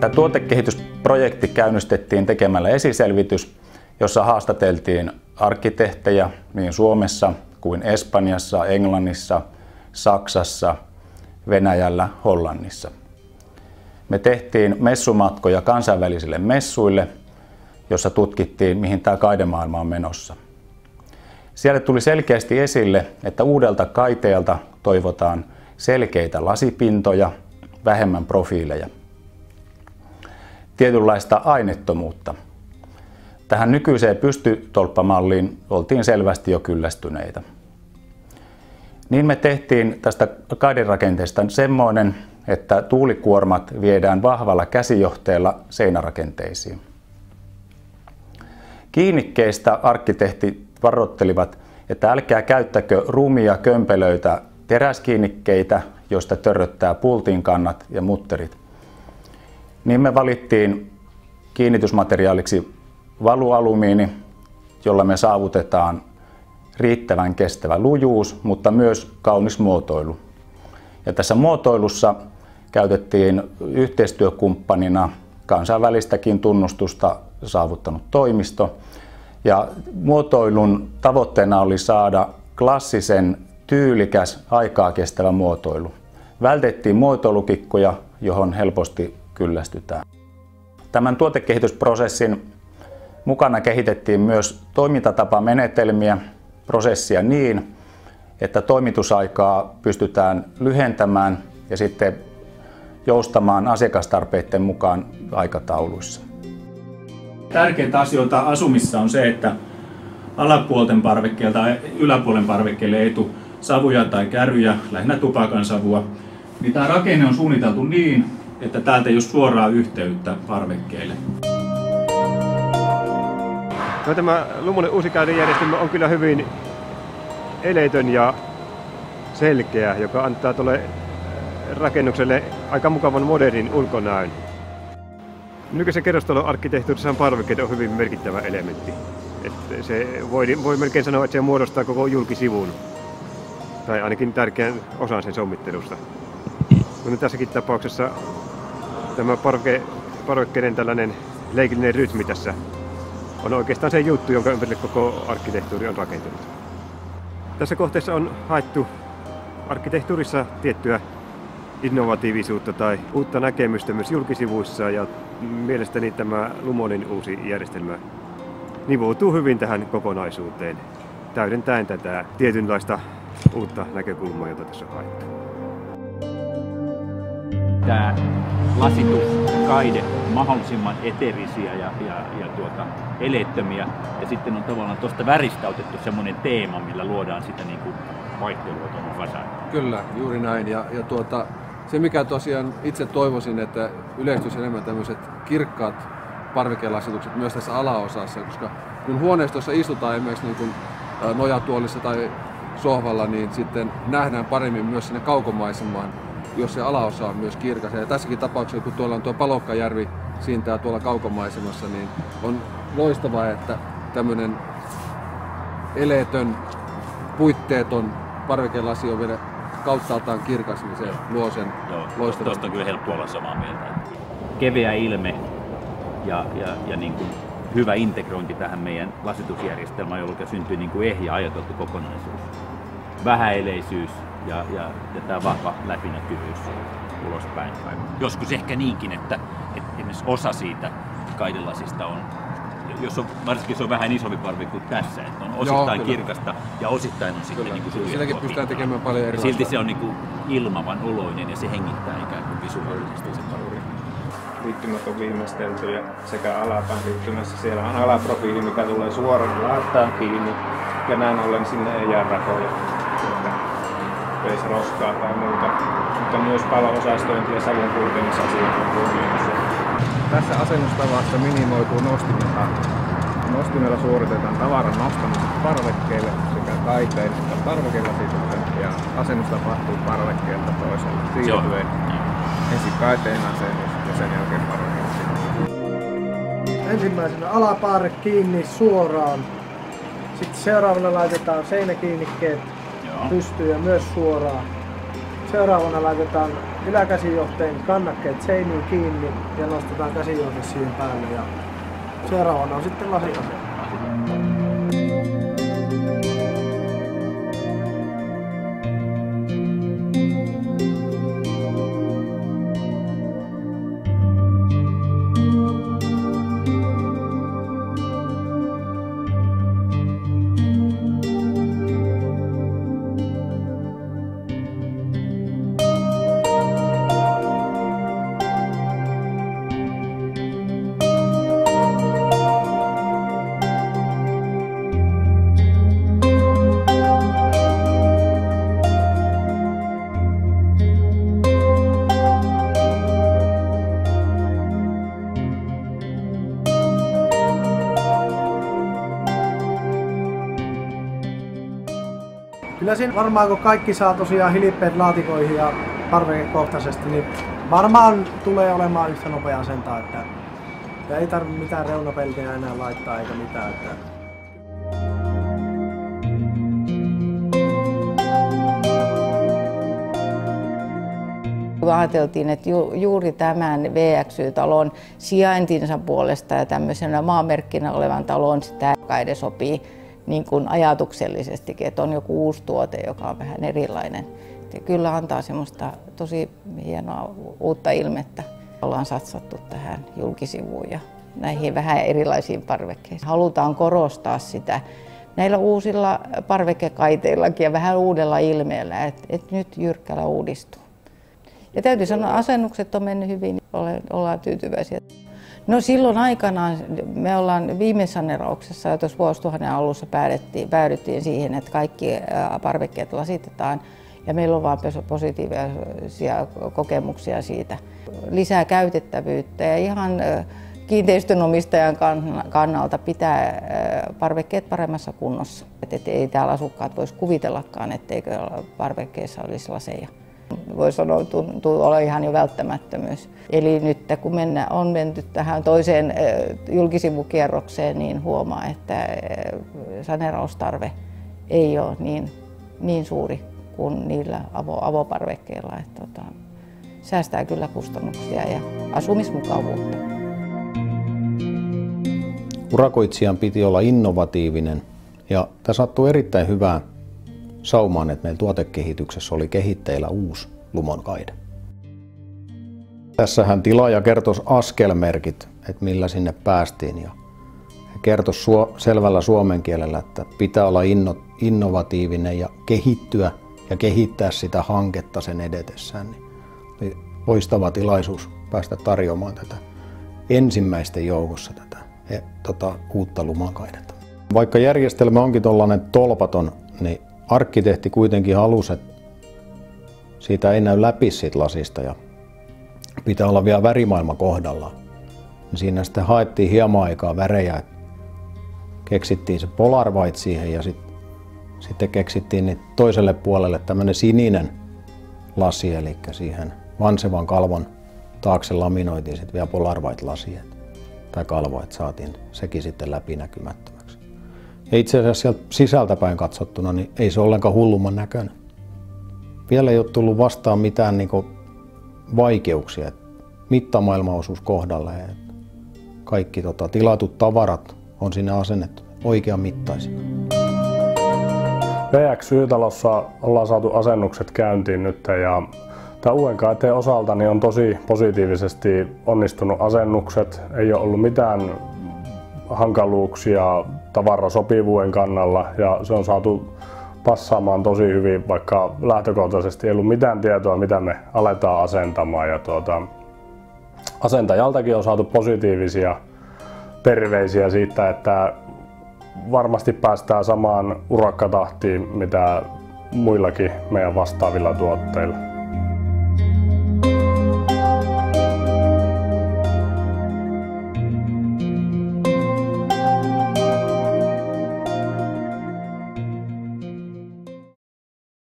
Tämä tuotekehitysprojekti käynnistettiin tekemällä esiselvitys, jossa haastateltiin arkkitehtejä niin Suomessa kuin Espanjassa, Englannissa, Saksassa, Venäjällä, Hollannissa. Me tehtiin messumatkoja kansainvälisille messuille, jossa tutkittiin, mihin tämä kaidemaailma on menossa. Siellä tuli selkeästi esille, että uudelta kaiteelta toivotaan selkeitä lasipintoja, vähemmän profiileja. Tietynlaista ainettomuutta. Tähän nykyiseen pystytolppamalliin oltiin selvästi jo kyllästyneitä. Niin me tehtiin tästä kaiderakenteesta semmoinen, että tuulikuormat viedään vahvalla käsijohteella seinärakenteisiin. Kiinnikkeistä arkkitehtit varoittelivat, että älkää käyttäkö rumia kömpelöitä teräskiinnikkeitä, joista törröttää pultin kannat ja mutterit. Niin me valittiin kiinnitysmateriaaliksi valualumiini, jolla me saavutetaan riittävän kestävä lujuus, mutta myös kaunis muotoilu. Ja tässä muotoilussa käytettiin yhteistyökumppanina kansainvälistäkin tunnustusta saavuttanut toimisto. Ja muotoilun tavoitteena oli saada klassisen, tyylikäs, aikaa kestävä muotoilu. Vältettiin muotoilukikkoja, johon helposti kyllästytään. Tämän tuotekehitysprosessin mukana kehitettiin myös toimintatapamenetelmiä, prosessia niin, että toimitusaikaa pystytään lyhentämään ja sitten joustamaan asiakastarpeiden mukaan aikatauluissa. Tärkeitä asioita asumissa on se, että alapuolten parvekkeelta tai yläpuolen parvekkeelle ei tule savuja tai käryjä, lähinnä tupakan savua. Niin tämä rakenne on suunniteltu niin, että täältä ei ole suoraa yhteyttä parvekkeelle. No, tämä Lumonen uusi kaidejärjestelmä on kyllä hyvin eleetön ja selkeä, joka antaa tuolle rakennukselle aika mukavan modernin ulkonäön. Nykyisen kerrostaloarkkitehtuurissa parvekkeet on hyvin merkittävä elementti. Että se voi melkein sanoa, että se muodostaa koko julkisivun, tai ainakin tärkeän osan sen sommittelusta. Mutta tässäkin tapauksessa tämä parvekkeiden tällainen leikillinen rytmi tässä on oikeastaan se juttu, jonka ympärille koko arkkitehtuuri on rakentunut. Tässä kohteessa on haettu arkkitehtuurissa tiettyä innovatiivisuutta tai uutta näkemystä myös julkisivuissa, ja mielestäni tämä Lumonin uusi järjestelmä nivoutuu hyvin tähän kokonaisuuteen, täydentäen tätä tietynlaista uutta näkökulmaa, jota tässä on haettu. Tämä lasituskaide on mahdollisimman eteerisiä ja eleettömiä, ja sitten on tavallaan tuosta väristä otettu semmoinen teema, millä luodaan sitä niin kuin vaihtelua tuohon fasaan. Kyllä, juuri näin. Se mikä tosiaan itse toivoisin, että yleistyisi enemmän tämmöiset kirkkaat parvekelasitukset myös tässä alaosassa, koska kun huoneistossa istutaan esimerkiksi niin kuin nojatuolissa tai sohvalla, niin sitten nähdään paremmin myös sinne kaukomaisemaan, jos se alaosa on myös kirkas. Ja tässäkin tapauksessa, kun tuolla on tuo Palokkajärvi siintää tuolla kaukomaisemassa, niin on loistavaa, että tämmöinen eleetön, puitteeton parvekelasi on vielä kauttaaltaan kirkas, niin se luo sen loistavan. Tuosta on kyllä helppo olla samaa mieltä. Keveä ilme ja niin kuin hyvä integrointi tähän meidän lasitusjärjestelmään, jolloin syntyy niin kuin ehjä ajateltu kokonaisuus. Vähäeleisyys ja tämä vahva läpinäkyvyys ulospäin. Joskus ehkä niinkin, että esimerkiksi osa siitä kaidelasista on, varsinkin se on vähän isompi parvi kuin tässä, että on osittain kirkasta ja osittain on sitten niin kuin suljettua. Silläkin pystytään tekemään paljon erilaista. Silti se on niin kuin ilmavan oloinen ja se hengittää ikään kuin visuaalisesti se parvi. Liittymät on viimeistelty ja sekä alapään liittymässä siellä on alaprofiili, mikä tulee suoraan laattaan kiinni, ja näin ollen sinne ei jää rakoja, veisi roskaa tai muuta, mutta myös palo-osastointi ja savun purkemisasiat on huomioitu. Tässä asennustavassa minimoituu nostimen tarve. Nostimella suoritetaan tavaran nostamiset parvekkeelle sekä kaiteen että parvekelasituksen, ja asennus tapahtuu parvekkeelta toiselle siirtyen. Ensin kaiteen asennus ja sen jälkeen parvekkeelle. Ensimmäisenä alapaare kiinni suoraan. Sitten seuraavana laitetaan seinäkiinnikkeet pystyyn ja myös suoraan. Seuraavana laitetaan yläkäsijohteen kannakkeet seiniin kiinni ja nostetaan käsijohde siihen päälle. Ja seuraavana on sitten lasiasento. Kyllä siinä varmaan kun kaikki saa tosiaan hilippeet laatikoihin ja parvekekohtaisesti, niin varmaan tulee olemaan yhtä nopea asenta, että ei tarvitse mitään reunapeltiä enää laittaa eikä mitään. Että ajateltiin, että juuri tämän VXY-talon sijaintinsa puolesta ja tämmöisenä maamerkkinä olevan talon sitä edes sopii niin kuin ajatuksellisestikin, että on joku uusi tuote, joka on vähän erilainen. Ja kyllä antaa semmoista tosi hienoa uutta ilmettä. Ollaan satsattu tähän julkisivuun ja näihin vähän erilaisiin parvekkeisiin. Halutaan korostaa sitä näillä uusilla parvekekaiteillakin ja vähän uudella ilmeellä, että nyt Jyrkkälä uudistuu. Ja täytyy sanoa, että asennukset on mennyt hyvin, ollaan tyytyväisiä. No silloin aikanaan me ollaan viime saneerauksessa ja tuossa vuosituhannen alussa päädyttiin siihen, että kaikki parvekkeet lasitetaan ja meillä on vaan positiivisia kokemuksia siitä. Lisää käytettävyyttä ja ihan kiinteistönomistajan kannalta pitää parvekkeet paremmassa kunnossa. Että ei täällä asukkaat voisi kuvitellakaan, etteikö parvekkeissa olisi laseja. Voi sanoa, tuntuu olla ihan jo välttämättömyys. Eli nyt kun on menty tähän toiseen julkisivukierrokseen, niin huomaa, että saneeraustarve ei ole niin suuri kuin niillä avoparvekkeilla. Että säästää kyllä kustannuksia ja asumismukavuutta. Urakoitsijan piti olla innovatiivinen ja tämä sattui erittäin hyvään saumaan, että meillä tuotekehityksessä oli kehitteillä uusi lumonkaide. Tässähän tilaaja kertoi askelmerkit, että millä sinne päästiin ja kertoi selvällä suomen kielellä, että pitää olla innovatiivinen ja kehittyä ja kehittää sitä hanketta sen edetessään. Oli loistava tilaisuus päästä tarjoamaan tätä ensimmäisten joukossa tätä uutta lumonkaidetta. Vaikka järjestelmä onkin tuollainen tolpaton, niin arkkitehti kuitenkin halusi, että siitä ei näy läpi siitä lasista ja pitää olla vielä värimaailma kohdallaan. Siinä sitten haettiin hieman aikaa värejä, keksittiin se Polar White siihen ja sitten keksittiin niin toiselle puolelle tämmöinen sininen lasi, eli siihen vansevan kalvon taakse laminoitiin sitten vielä Polar White lasi tai kalvo, että saatiin sekin sitten läpinäkymättömäksi. Ja itse asiassa sieltä sisältäpäin katsottuna, niin ei se ollenkaan hullumman näköinen. Vielä ei ole tullut vastaan mitään vaikeuksia. Mittamaailmaosuus kohdalle. Kaikki tilatut tavarat on sinne asennettu oikean mittaisina. VXY-talossa ollaan saatu asennukset käyntiin nyt ja tämä UNKT osalta niin on tosi positiivisesti onnistunut asennukset. Ei ole ollut mitään hankaluuksia tavarasopivuuden kannalla ja se on saatu passaamaan tosi hyvin, vaikka lähtökohtaisesti ei ollut mitään tietoa, mitä me aletaan asentamaan. Ja asentajaltakin on saatu positiivisia terveisiä siitä, että varmasti päästään samaan urakkatahtiin, mitä muillakin meidän vastaavilla tuotteilla.